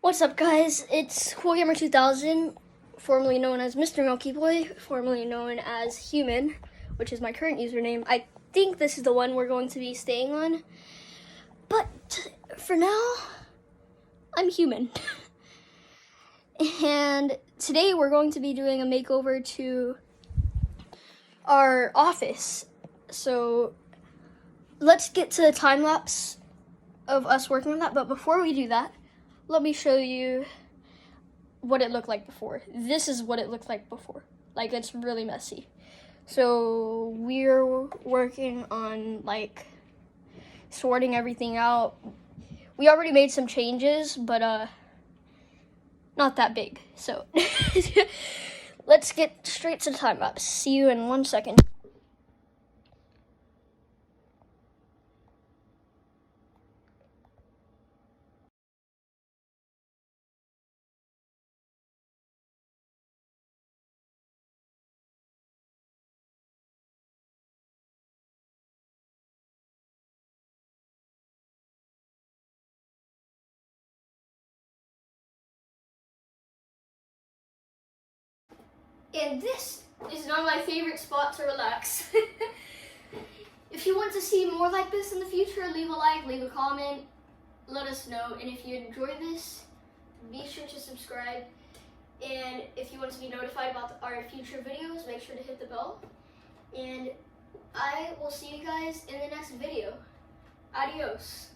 What's up, guys? It's Gamer 2000, formerly known as Mr. Milky Boy, formerly known as Human, which is my current username. I think this is the one we're going to be staying on, but for now, I'm Human. And today we're going to be doing a makeover to our office. So let's get to the time lapse of us working on that, but before we do that, let me show you what it looked like before. This is what it looked like before. Like, it's really messy. So we're working on like sorting everything out. We already made some changes, but not that big. So let's get straight to the time lapse. See you in 1 second. And this is one of my favorite spots to relax. If you want to see more like this in the future, leave a like, leave a comment, let us know. And if you enjoy this, be sure to subscribe. And if you want to be notified about our future videos, make sure to hit the bell. And I will see you guys in the next video. Adios.